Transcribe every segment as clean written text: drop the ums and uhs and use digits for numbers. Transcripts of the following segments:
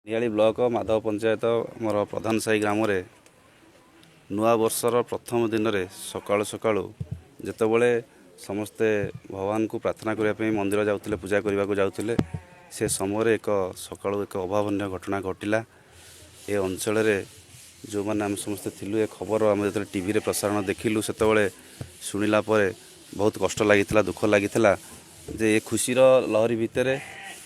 Niali block Madhav panchayat मोर प्रधान साही ग्राम रे नुआ वर्षर प्रथम दिन में सकाळु सकाळु जेतेबेले समस्ते भगवान को प्रार्थना करने मंदिर जाऊले पूजा करने को जाऊले से समय एक सकाळु एक अभावन घटना घटिला। ए अंचल जो मैंने आम समस्ते थिलु ए खबर आम जो टीवी रे प्रसारण देखिलु से शुणिला बहुत कष्ट लगी दुख लगी जे ए खुशीर लहरी भितर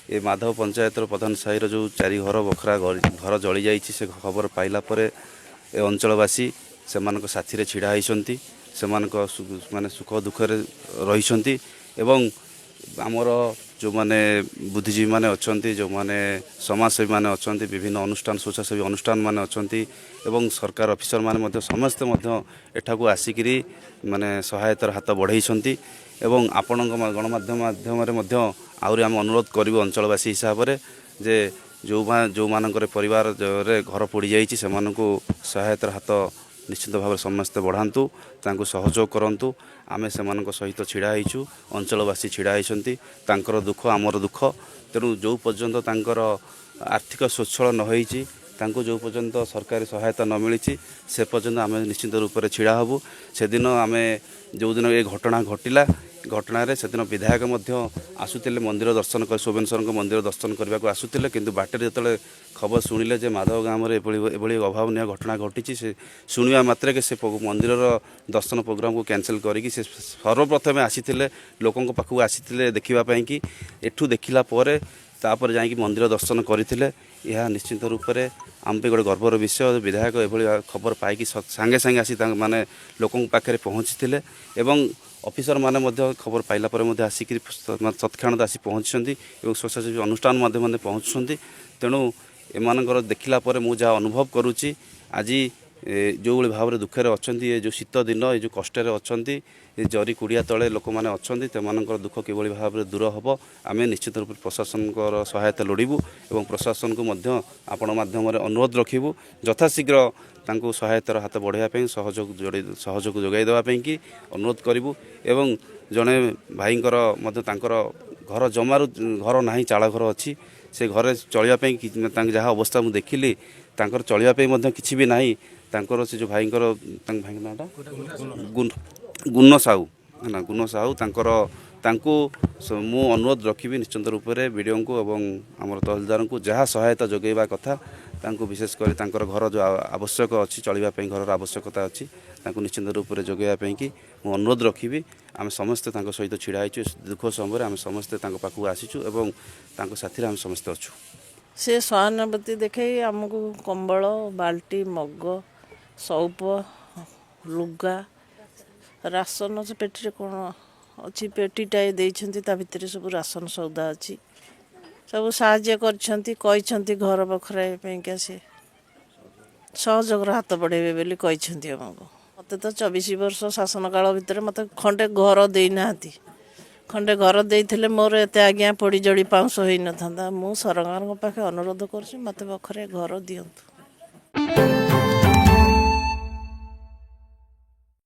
ए माधव पंचायत प्रधान साही जो चारि घर बखरा घर जली जाइए से खबर पाइला परे ए अंचलवासी से साथी रे छिड़ा होती से माने सुख दुखे रही एवं आमर जो माने बुद्धिजीवी माने अच्छी जो माने समाजसेवी माने अच्छा विभिन्न अनुष्ठान स्वेच्छासेवी अनुष्ठान माने अच्छा एवं सरकार ऑफिसर माने समस्ते एठाकू आसिकी माने सहायतार हाथ बढ़ाई एवं आपण गणमाध्यम माध्यम आहरी आम अनुरोध करूँ अंचलवासी हिसाब से जे जो मानकर परिवार रे घर पोड़ी जाइए से सहायतार हाथ निश्चित भाव समस्ते बढ़ातु सहयोग करूँ आमे से सहित छिड़ा होइछु अंचलवासी छिड़ा होती दुख आमर दुख तेणु जो पर्यंत आर्थिक स्वच्छल न होइछि तांको जो पर्यंत सरकारी सहायता न मिली से पर्यंत आम निश्चित रूप से छिड़ा हबु। से दिन आम जो दिन ये घटना घटिला घटना से दिन विधायक आसुतिले मंदिर दर्शन कर सोमेश्वर मंदिर दर्शन करने को आसुतिले किंतु बाटे जो खबर शुणिले जे माधव गाँव में एभली अभावन घटना घटी से शुणा मात्रे के से मंदिर दर्शन प्रोग्राम को कैंसिल करी से सर्वप्रथमे आसीथिले लोकों पाखक आसीथिले देखिबा कि एठू देखिला परे तापर जाइए मंदिर दर्शन करते यह निश्चित रूप से आम पे गोटे गर्वर विषय विधायक एभली खबर पाई सांगे सांगे आसी माने लोकों पाखे पहुँची एवं ऑफिसर माने खबर पाइला पर आसिक तत्क्षण आसी पहुँचती और स्वच्छासेवी अनुष्ठान माध्यम पहुँचुंट तेणु एम देखला मुझे जहाँ अनुभव करुच्ची आज जो भाव में दुखे अच्छा ये जो शीत दिन ये जो कष्ट अच्छा जरी कुड़िया तले लोक मैंने अच्छा दुख किभली भाव में दूर हम आम निश्चित रूप प्रशासन सहायता लोड़ू और प्रशासन को आपण माध्यम अनुरोध रखू यथाशीघ्र तांको सहायतार हाथ बढ़ाई सहयोग जोगाई देवाई अनुरोध करूँ एवं जड़े भाई घर जमार घर ना चाल घर अच्छी से घर चलने जहाँ अवस्था मुझे देखिली चलने किसी भी ना से जो भाई भाई नाटा गुन्न साहू है ना गुन्न साहू मु अनुरोध रखी निश्चित रूप से वीडियो को एवं आम तहसीलदार को जहाँ सहायता जोगेवा कथा विशेषकर घर जो आवश्यक अच्छी चलवाई घर आवश्यकता अच्छी निश्चित रूप से जोगेवाई कि मुझे अनुरोध रखी आम समस्ते सहित छिड़ा होइछु दुख समय आम समस्ते पाखक आसीचु एवं साथी आम समस्ते अच्छु से सहानुभूति देखे आमको कंबल बाल्टी मग सौप लुगा राशन से पेटी कौन अच्छी पेटीटाए देइछन्ति ता भितर सब राशन सौदा अच्छी सब साहाय्य करछन्ति घर बखराए पैंका से सहयोग हाथ बढ़ेबे बोली कहछन्ति हमको मते तो 24 वर्ष शासन काल भितर मते खंडे घर देना खंडे घर देइथिले मोर एते आज्ञा पड़ी जड़ी पाउस होई न थांदा मु सरकार पाखे अनुरोध करछि मते बखरे घर दियंतु।